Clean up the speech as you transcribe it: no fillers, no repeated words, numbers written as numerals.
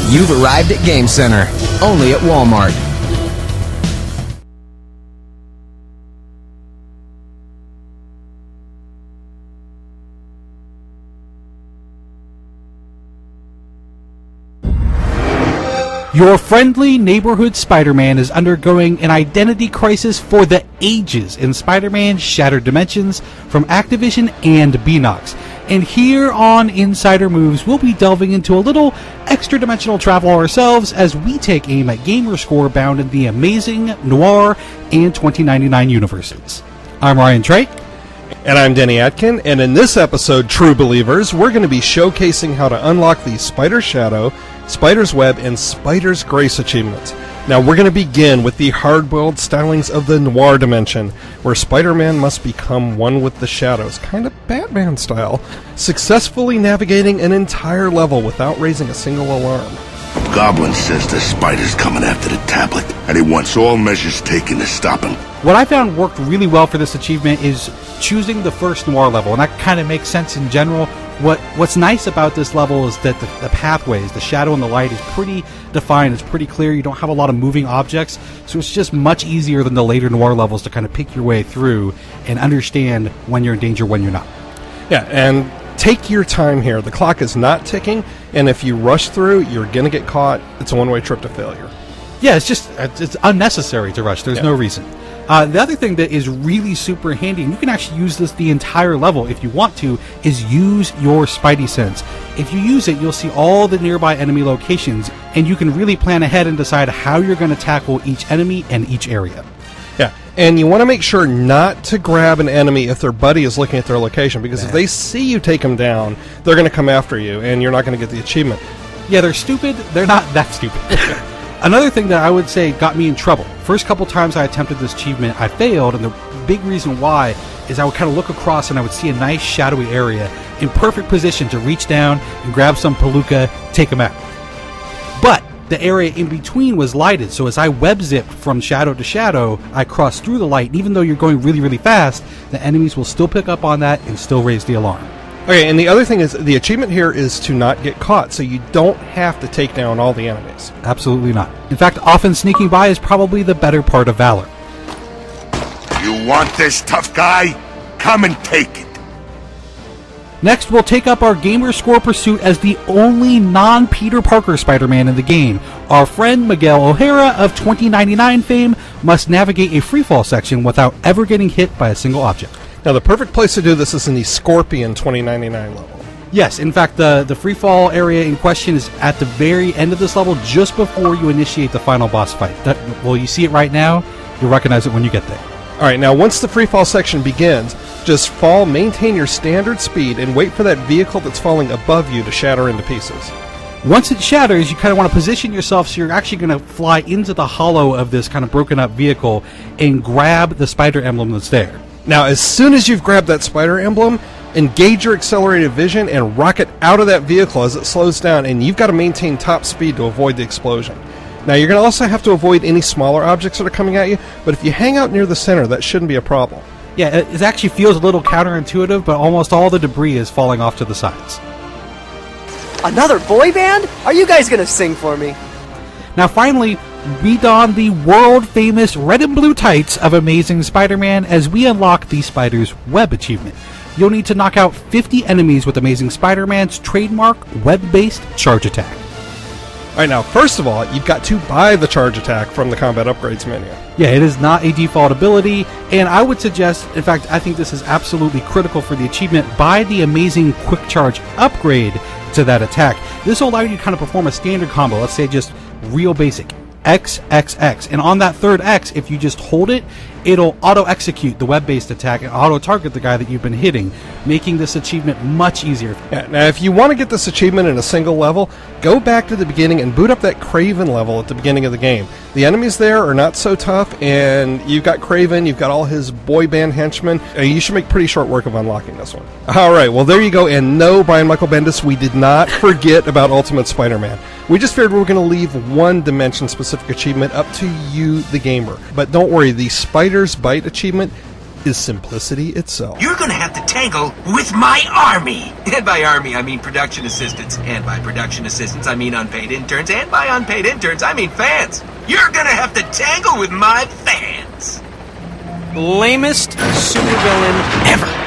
You've arrived at Game Center, only at Walmart. Your friendly neighborhood Spider-Man is undergoing an identity crisis for the ages in Spider-Man Shattered Dimensions from Activision and Beenox. And here on Insider Moves, we'll be delving into a little extra-dimensional travel ourselves as we take aim at Gamerscore bound in the Amazing, Noir, and 2099 universes. I'm Ryan Trey. And I'm Denny Atkin, and in this episode, True Believers, we're going to be showcasing how to unlock the Spider Shadow, Spider's Web, and Spider's Grace achievements. Now, we're going to begin with the hard-boiled stylings of the Noir dimension, where Spider-Man must become one with the shadows, kind of Batman style, successfully navigating an entire level without raising a single alarm. Goblin says the Spider's coming after the tablet, and he wants all measures taken to stop him. What I found worked really well for this achievement is choosing the first Noir level, and that kind of makes sense in general. What's nice about this level is that the pathways, the shadow and the light, is pretty defined. It's pretty clear. You don't have a lot of moving objects, so it's just much easier than the later Noir levels to kind of pick your way through and understand when you're in danger, when you're not. Yeah, and take your time here. The clock is not ticking, and if you rush through, you're going to get caught. It's a one-way trip to failure. Yeah, it's unnecessary to rush. There's no reason. The other thing that is really super handy, and you can actually use this the entire level if you want to, is use your Spidey sense. If you use it, you'll see all the nearby enemy locations, and you can really plan ahead and decide how you're going to tackle each enemy and each area. Yeah, and you want to make sure not to grab an enemy if their buddy is looking at their location, because if they see you take them down, they're going to come after you, and you're not going to get the achievement. Yeah, they're stupid. They're not that stupid. Another thing that I would say got me in trouble. First couple times I attempted this achievement, I failed, and the big reason why is I would kind of look across and I would see a nice shadowy area in perfect position to reach down and grab some Palooka, take them out. But the area in between was lighted, so as I web zipped from shadow to shadow, I crossed through the light, and even though you're going really, really fast, the enemies will still pick up on that and still raise the alarm. Okay, and the other thing is, the achievement here is to not get caught, so you don't have to take down all the enemies. Absolutely not. In fact, often sneaking by is probably the better part of valor. You want this, tough guy? Come and take it. Next, we'll take up our Gamerscore pursuit as the only non-Peter Parker Spider-Man in the game. Our friend Miguel O'Hara of 2099 fame must navigate a freefall section without ever getting hit by a single object. Now, the perfect place to do this is in the Scorpion 2099 level. Yes, in fact, the freefall area in question is at the very end of this level, just before you initiate the final boss fight. Well, you see it right now. You'll recognize it when you get there. All right, now, once the freefall section begins, just fall, maintain your standard speed, and wait for that vehicle that's falling above you to shatter into pieces. Once it shatters, you kind of want to position yourself so you're actually going to fly into the hollow of this kind of broken up vehicle and grab the spider emblem that's there. Now, as soon as you've grabbed that spider emblem, engage your accelerated vision and rocket out of that vehicle as it slows down, and you've got to maintain top speed to avoid the explosion. Now, you're going to also have to avoid any smaller objects that are coming at you, but if you hang out near the center, that shouldn't be a problem. Yeah, it actually feels a little counterintuitive, but almost all the debris is falling off to the sides. Another boy band? Are you guys going to sing for me? Now, finally, we don the world-famous red and blue tights of Amazing Spider-Man as we unlock the Spider's Web achievement. You'll need to knock out 50 enemies with Amazing Spider-Man's trademark web-based charge attack. Alright, now, first of all, you've got to buy the charge attack from the combat upgrades menu. Yeah, it is not a default ability, and I would suggest, in fact, I think this is absolutely critical for the achievement, buy the Amazing Quick Charge upgrade to that attack. This will allow you to kind of perform a standard combo, let's say just real basic. XXX, and on that third X, if you just hold it, it'll auto-execute the web-based attack and auto-target the guy that you've been hitting, making this achievement much easier. Yeah, now, if you want to get this achievement in a single level, go back to the beginning and boot up that Kraven level at the beginning of the game. The enemies there are not so tough, and you've got Kraven, you've got all his boy band henchmen. You should make pretty short work of unlocking this one. Alright, well there you go, and no, Brian Michael Bendis, we did not forget about Ultimate Spider-Man. We just figured we were going to leave one dimension-specific achievement up to you, the gamer. But don't worry, the Spider's Bite achievement is simplicity itself. You're gonna have to tangle with my army! And by army, I mean production assistants. And by production assistants, I mean unpaid interns. And by unpaid interns, I mean fans. You're gonna have to tangle with my fans! Lamest supervillain ever.